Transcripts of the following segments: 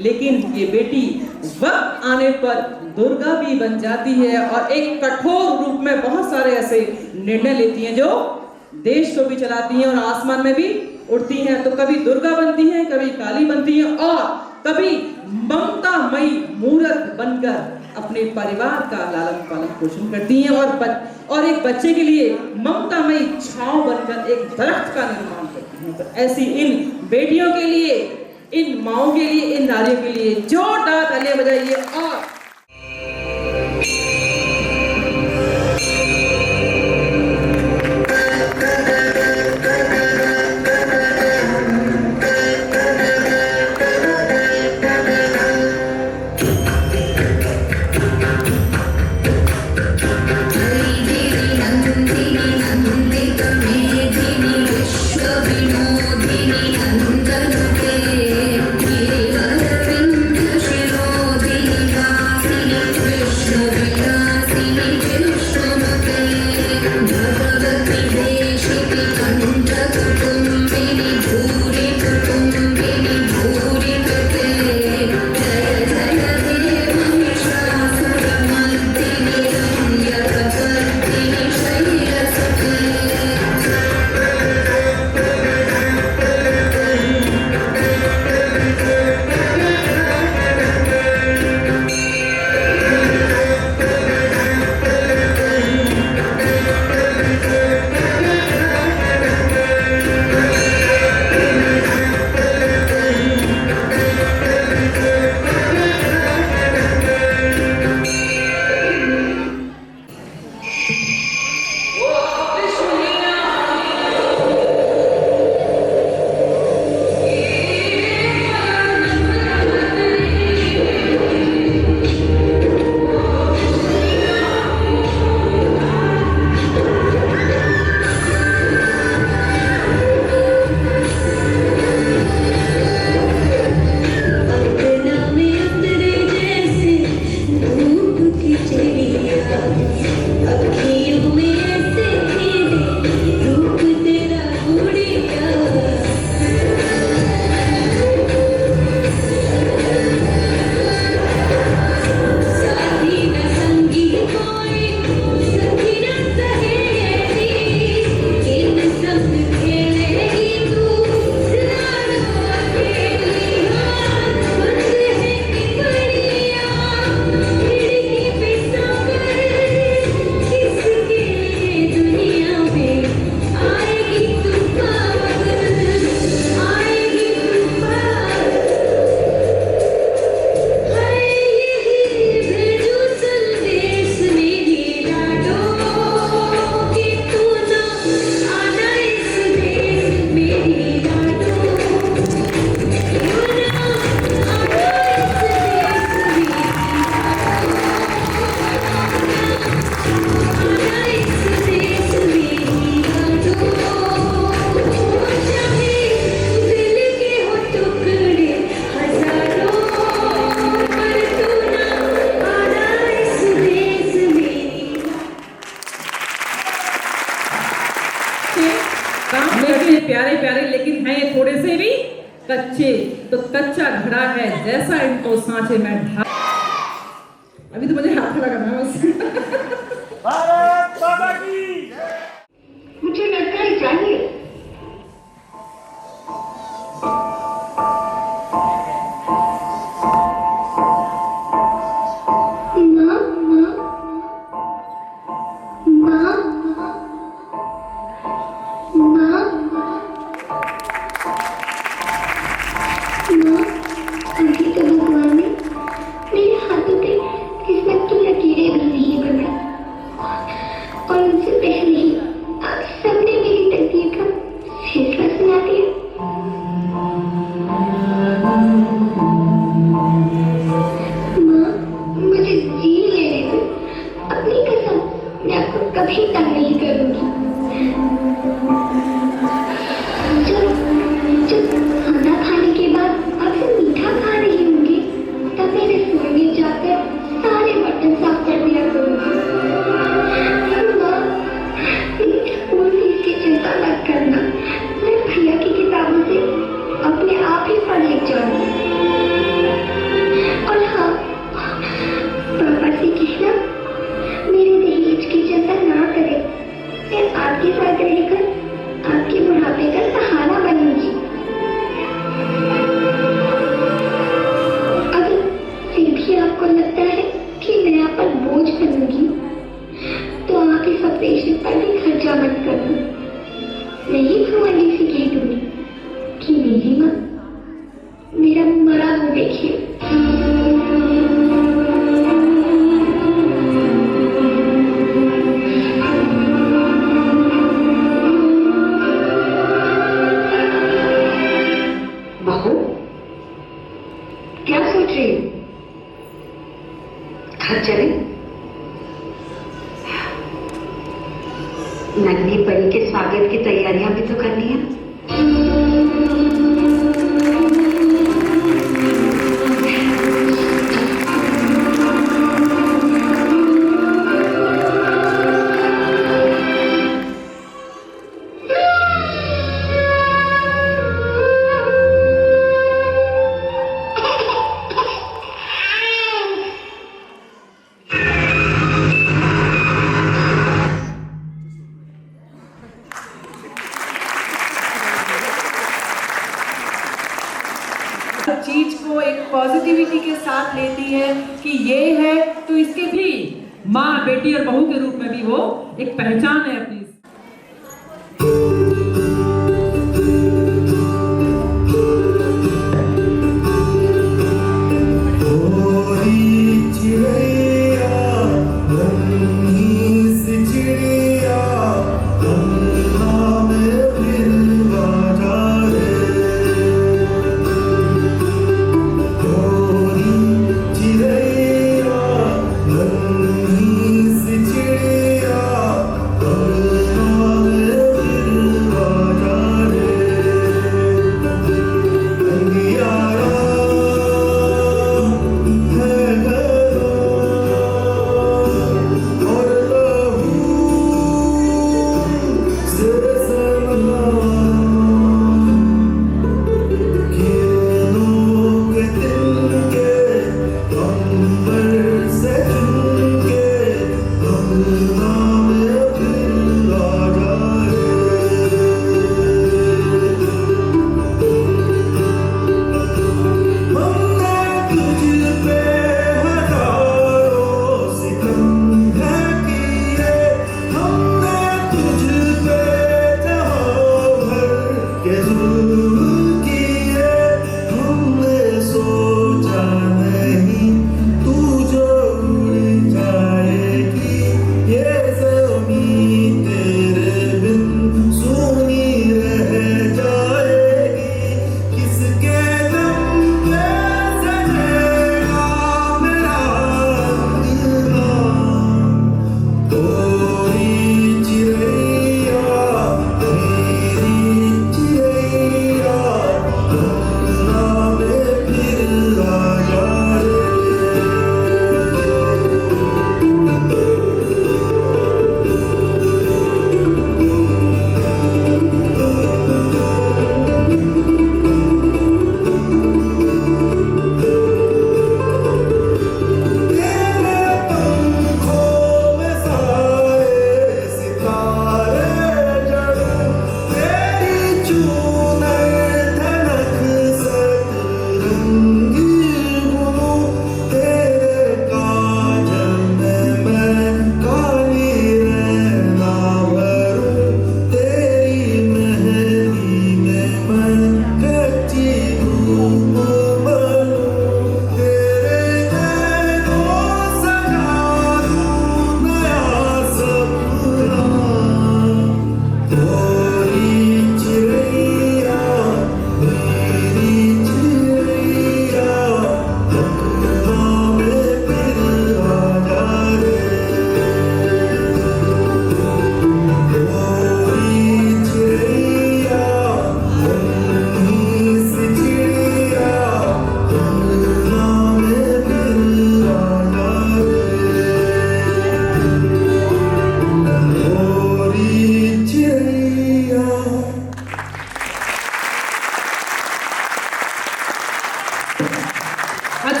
लेकिन ये बेटी वक्त आने पर दुर्गा भी बन जाती है और एक कठोर रूप में बहुत सारे ऐसे निर्णय लेती हैं जो देश को भी चलाती हैं और आसमान में भी उड़ती हैं। तो कभी दुर्गा बनती हैं, कभी काली बनती हैं और कभी ममतामयी मूर्त बनकर अपने परिवार का लालन पालन पोषण करती हैं और एक बच्चे के लिए ममतामयी छांव बनकर एक दरख्त का निर्माण करती हैं। तो ऐसी इन बेटियों के लिए, इन माओं के लिए, इन नारियों के लिए जोरदार तालियां बजाइए। और प्यारे प्यारे लेकिन हैं थोड़े से भी कच्चे। तो कच्चा घड़ा है जैसा इनको सांचे में ढा। अभी तो मुझे हाथ लगाना है बस। भारत माता की मुझे लगता है चाहिए और उनसे पहले सावित्री, घर चले? नन्ही परी के स्वागत की तैयारियां भी तो करनी है। चीज को एक पॉजिटिविटी के साथ लेती है कि ये है, तो इसके भी माँ, बेटी और बहू के रूप में भी वो एक पहचान है अपनी।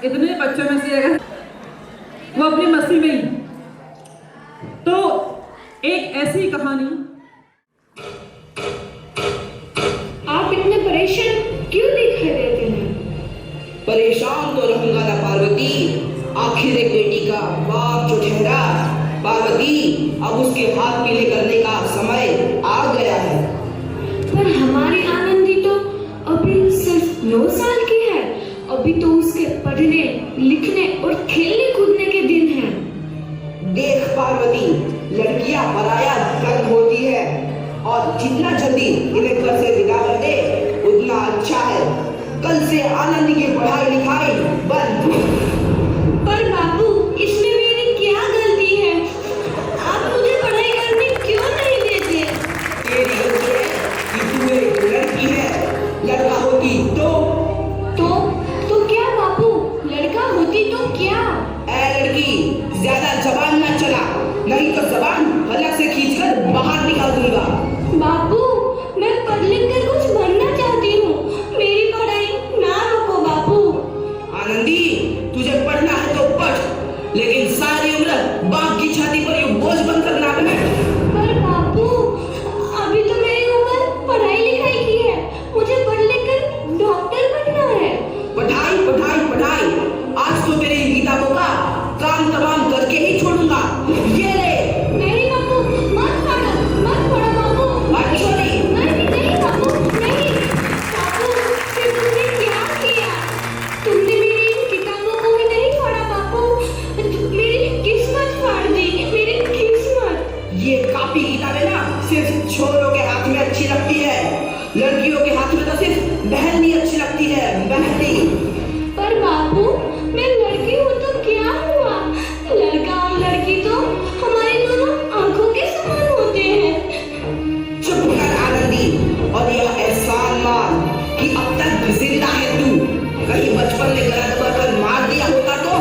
इतने बच्चों में से अगर वो अपनी मस्ती में ही, तो एक ऐसी कहानी। आप इतने परेशान क्यों दिखाई देते हैं? परेशान तो रहूंगा ना पार्वती, आखिर एक बेटी का बाप जो ठहरा। पार्वती, अब उसके हाथ पीले करने का समय आ गया है। पर हमारी आनंदी तो अभी सिर्फ 9 साल की है। अभी तो उसके पढ़ने, लिखने और खेलने कूदने के दिन हैं। देख पार्वती, लड़कियां पराया धन होती है और जितना जल्दी इन्हें घर से विदा कर दे उतना अच्छा है। कल से आनंदी की पढ़ाई लिखाई बंद। पर बाबू, इसमें मेरी क्या गलती है? आप मुझे पढ़ाई करने क्यों नहीं देते? तेरी गलती है कि तू एक लड़की है। लड़का होती तो क्या बाबू? लड़का होती तो क्या? ऐ लड़की, ज्यादा जबान ना चला, नहीं तो जबान हलक से खींचकर बाहर निकाल दूंगा। बाबू, मैं पढ़ लिख कर कुछ बनना चाहती हूँ। मेरी पढ़ाई ना रोको बाबू। आनंदी, तुझे पढ़ना है तो पढ़, लेकिन सारी उम्र बाप की छाती पर ये बोझ बनकर ना बैठ। पर बाबू, अभी तो मेरी उम्र पढ़ाई लिखाई की है। मुझे पढ़ लिख कर डॉक्टर बनना है। पढ़ाई पढ़ाई पढ़ाई, आज तो तेरी इन किताबों का काम तमाम करके ही छोड़ूंगा। ये ले। नहीं बाबू, मत पढ़ो बाबू। बात छोड़ी। नहीं बाबू, नहीं। बाबू, फिर तुमने क्या किया? तुमने मेरी इन किताबों को ही नहीं पढ़ा बाबू। मेरी किस्मत फाड़ दी, मेरी किस्मत। ये कापी किताबें ना सिर्फ छोरों के हाथ में अच्छी लगती है, लड़कियों के हाथ में तो सिर्फ बहन ही अच्छी लगती है, बहनी। पर बाबू, मैं लड़की हूँ तो क्या हुआ? लड़का और लड़की तो हमारे दोनों आंखों के समान होते हैं। चुप कर आनंदी, और यह एहसान मान कि अब तक जिंदा है तू। कहीं बचपन में गला दबाकर मार दिया होता तो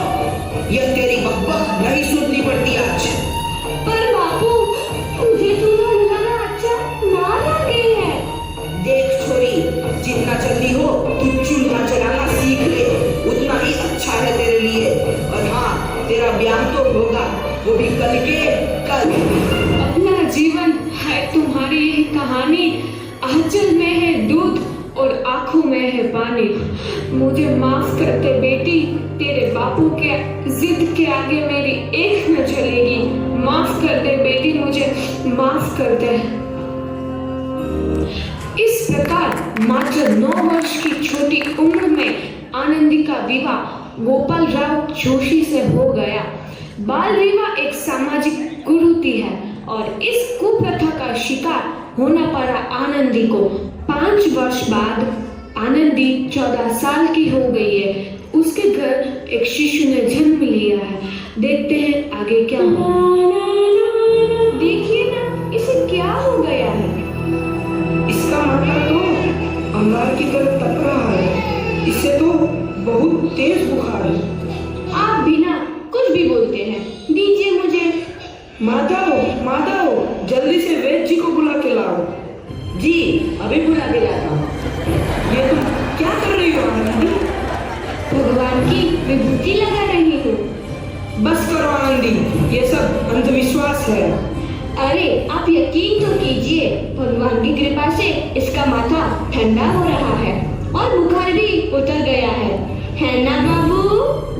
यह तेरी बकबक नहीं सुननी पड़ती आज। पर बाबू, मुझे तुम्हारा अच्छा ना लगे है। देख छोरी, जितना जल्दी हो तू चूल्हा चलाना सीख ले, उतना ही अच्छा है तेरे लिए। और हाँ, तेरा ब्याह तो होगा, वो भी कल के कल। अपना जीवन है तुम्हारी यही कहानी। आंचल में है दूध और आंखों में है पानी। मुझे माफ कर दे बेटी, तेरे बापू के जिद के आगे मेरी एक न चलेगी। माफ कर दे बेटी, मुझे माफ कर दे। इस प्रकार मात्र 9 वर्ष की छोटी उम्र में आनंदी का विवाह गोपाल राव जोशी से हो गया। बाल विवाह एक सामाजिक कुरीति है और इस कुप्रथा का शिकार होना पड़ा आनंदी को। 5 वर्ष बाद आनंदी 14 साल की हो गई है। उसके घर एक शिशु ने जन्म लिया है। देखते हैं आगे क्या होगा। देखिए ना, इसे क्या हो गया है? इसका माथा तो अंगार की तरफ तक रहा है। इससे तो बहुत तेज बुखार है। आप बिना कुछ भी बोलते हैं, दीजिए मुझे। माधव, जल्दी से वैद्य जी को बुला के लाओ। जी, अभी बुला के लाता हूँ। ये तुम क्या कर रही हो आनंदी? भगवान की विभूति लगा रही हूँ। बस करो आनंदी, ये सब अंधविश्वास है। अरे आप यकीन तो कीजिए, भगवान की कृपा से इसका माथा ठंडा हो रहा है और बुखार भी उतर गया है ना बाबू?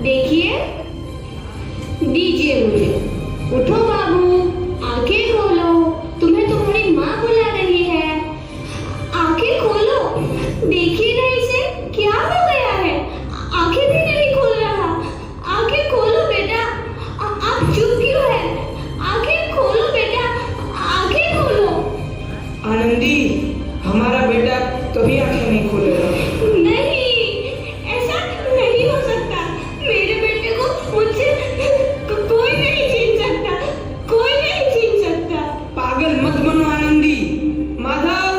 देखिए, दीजिए मुझे। उठो बाबू, आंखें खोलो, तुम्हें तुम्हारी माँ बुला रही है। आंखें खोलो, देखिए ना इसे क्या हो गया है। आंखें भी नहीं खोल रहा। आंखें खोलो बेटा। आप चुप क्यों है? आंखें खोलो बेटा, आंखें खोलो। आनंदी, हमारा बेटा कभी आंखें नहीं खोलेगा। नहीं, ऐसा नहीं हो सकता। मेरे बेटे को मुझसे कोई नहीं छीन सकता, कोई नहीं छीन सकता। पागल मत बनो आनंदी। माधव,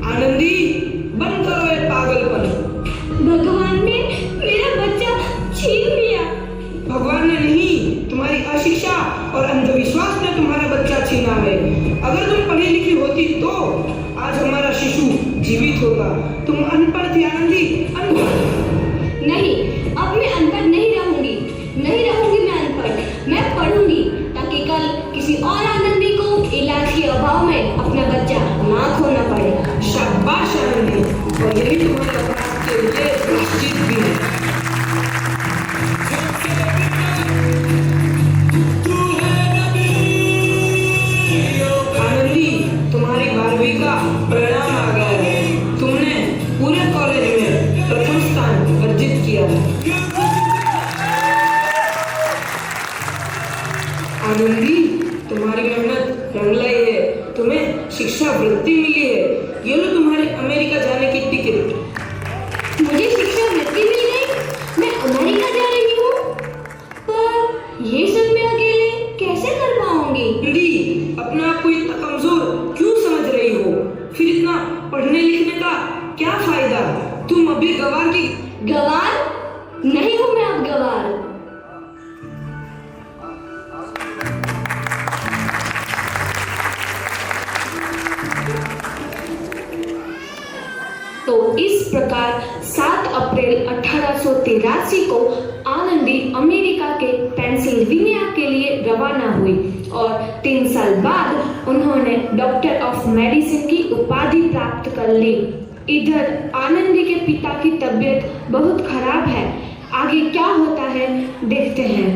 आनंदी, बंद करो ये पागलपन। भगवान ने मेरा बच्चा छीन लिया। भगवान ने नहीं, तुम्हारी अशिक्षा और अंधविश्वास ने तुम्हारा बच्चा छीना है। अगर तुम पढ़ी लिखी होती तो आज हमारा शिशु जीवित होगा। तुम अनपढ़ थी आनंदी, अनपढ़। नहीं, अब मैं अनपढ़ नहीं रहूंगी मैं अनपढ़। मैं पढ़ूंगी ताकि कल किसी और आनंदी को इलाज के अभाव में अपना बच्चा ना खोना पड़े। शाबाश आनंदी, और यही तुम्हारे अपराध के लिए प्रायश्चित भी है। आनंदी, तुम्हारी 12वीं का परिणाम आ गया है। तुमने पूरे कॉलेज में प्रथम स्थान अर्जित किया है। आनंदी, तुम्हारी मेहनत रंग लाई है। तुम्हें शिक्षा वृत्ति पढ़ने लिखने का क्या फायदा? तुम अभी गवार की गवार नहीं हूं मैं अब गवार। तो इस प्रकार 7 अप्रैल 1883 को आनंदी अमेरिका के पेंसिल्वेनिया के लिए रवाना हुई और 3 साल बाद उन्होंने डॉक्टर ऑफ मेडिसिन की उपाधि प्राप्त कर ली। इधर आनंदी के पिता की तबीयत बहुत खराब है। आगे क्या होता है देखते हैं।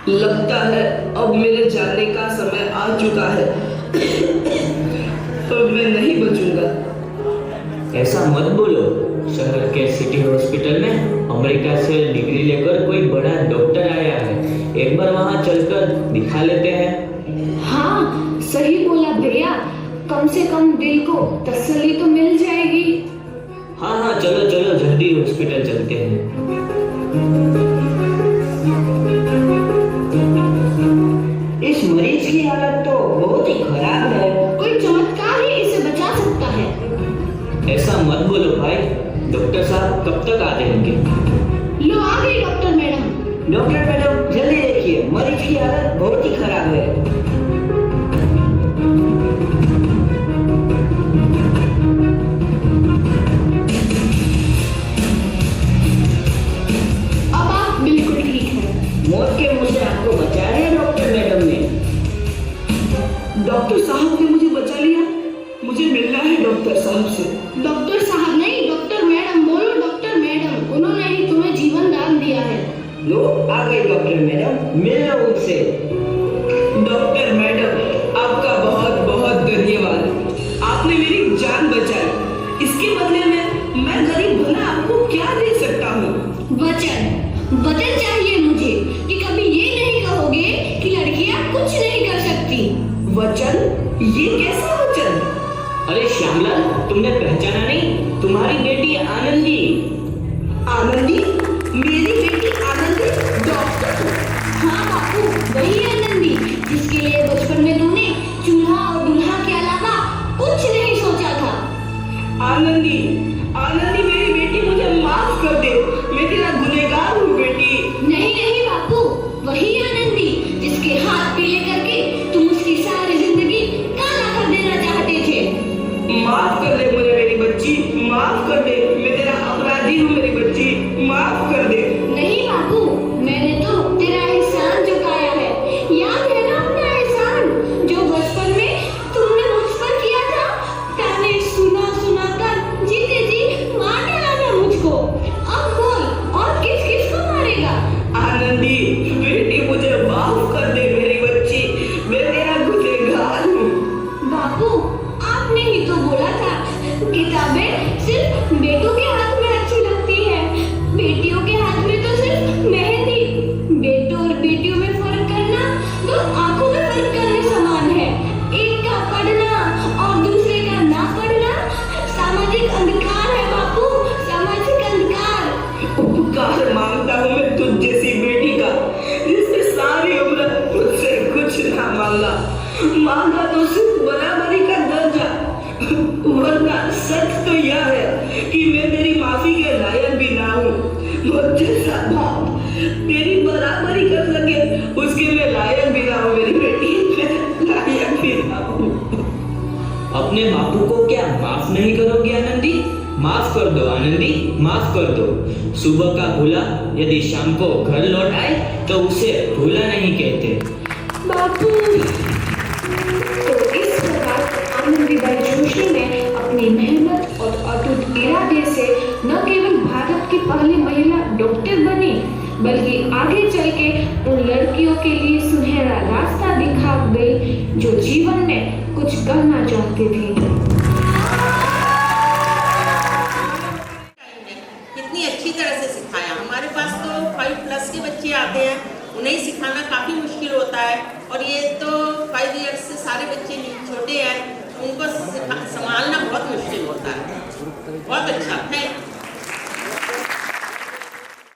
लगता है अब मेरे जाने का समय आ चुका है। अब मैं नहीं बचूंगा। ऐसा मत बोलो। शहर के सिटी हॉस्पिटल में अमेरिका से डिग्री लेकर कोई बड़ा डॉक्टर आया है। एक बार वहां चलकर दिखा लेते हैं। हाँ सही बोला भैया, कम से कम दिल को तसल्ली तो मिल जाएगी। हाँ हाँ चलो चलो जल्दी हॉस्पिटल चलते हैं। इस मरीज की हालत तो बहुत ही खराब है। कोई चमत्कार ही इसे बचा सकता है। ऐसा मत बोलो भाई, डॉक्टर साहब कब तक आ जाएंगे? लो आ गई डॉक्टर मैडम। डॉक्टर मैडम जल्दी देखिए, मरीज की हालत बहुत ही खराब है। अब आप बिल्कुल ठीक हैं। मौत के मुंह से आपको बचाया है डॉक्टर मैडम ने। डॉक्टर साहब ने मुझे बचा लिया। मुझे मिलना है डॉक्टर साहब से। डॉक्टर साहब नहीं, डॉक्टर मैडम बोलो। डॉक्टर मैडम, उन्होंने ही तुम्हें जीवन दान दिया है। लो आ गए डॉक्टर मैडम, मिल लो उनसे। डॉक्टर मैडम आपका बहुत बहुत धन्यवाद। आपने मेरी जान बचाई। इसके बदले में मैं गरीब भला आपको क्या दे सकता हूँ? वचन चाहिए मुझे कि कभी ये नहीं कहोगे कि लड़कियां कुछ नहीं कर सकती। वचन? ये कैसा वचन? अरे श्यामलाल, तुमने पहचाना नहीं? तुम्हारी बेटी आनंदी। आनंदी? मेरी बेटी आनंदी? डॉक्टर? हाँ बापू, वही आनंदी जिसके लिए बचपन में तुमने चूल्हा और दूल्हा के अलावा कुछ नहीं सोचा था। आनंदी, आनंदी मेरी बेटी, मुझे माफ कर दे। मैं तेरा गुनहगार हूँ बेटी। नहीं नहीं बापू, वही आनंदी जिसके हाथ पीले करके तुम उसकी सारी जिंदगी काला कर देना चाहते थे। माफ कर दे मुझे मेरी बच्ची, माफ कर दे। मैं तेरा अपराधी हूँ मेरी बच्ची, माफ कर दे। नहीं बापू, मैंने तो तेरा एहसान चुकाया है। याद है ना अपना एहसान जो बचपन में तुमने मुझ पर किया था? ताने सुना सुना कर जीते जी मार डाला था मुझको। अब बोल, और किस किस को मारेगा? आनंदी बेटी, मुझे माफ कर दे मेरी बच्ची, मैं तेरा गुनहगार हूँ। बापू, आपने ही तो बोला था किताबें सिर्फ बेटों के हाथ में अच्छी लगती है, बेटियों के हाथ में तो सिर्फ मेहंदी। बेटों और बेटियों में फर्क करना तो आंखों में फर्क करने समान है। एक का पढ़ना और दूसरे का ना पढ़ना सामाजिक अंधकार है बापू, सामाजिक अंधकार। उपकार मांगता हूँ मैं तुझ जैसी बेटी का, जिसने सारी उम्र मुझसे कुछ ना मांगा तो सिर्फ बराबरी का दर्जा। वरना सच तो यह है कि मैं तेरी माफी के लायक भी ना हूँ। मुझ जैसा बाप तेरी बराबरी कर सके उसके मैं लायक भी ना हूँ मेरी बेटी, मैं लायक भी ना हूँ। अपने बापू को क्या माफ नहीं करोगी आनंदी? माफ कर दो आनंदी, माफ कर दो। सुबह का भूला यदि शाम को घर लौट आए तो उसे भूला नहीं कहते। बापू। तो इस प्रकार आनंदीबाई जोशी ने अपनी मेहनत और अटूट इरादे से न केवल भारत की पहली महिला डॉक्टर बनी, बल्कि आगे चल के उन लड़कियों के लिए सुनहरा रास्ता दिखा गई जो जीवन में कुछ करना चाहती थी। कितनी अच्छी तरह से सिखाया। हमारे पास तो 5+ के बच्चे आते हैं, उन्हें सिखाना काफ़ी मुश्किल होता है, और ये तो 5 ईयर्स से सारे बच्चे छोटे हैं, उनको संभालना बहुत मुश्किल होता है। बहुत अच्छा, थैंक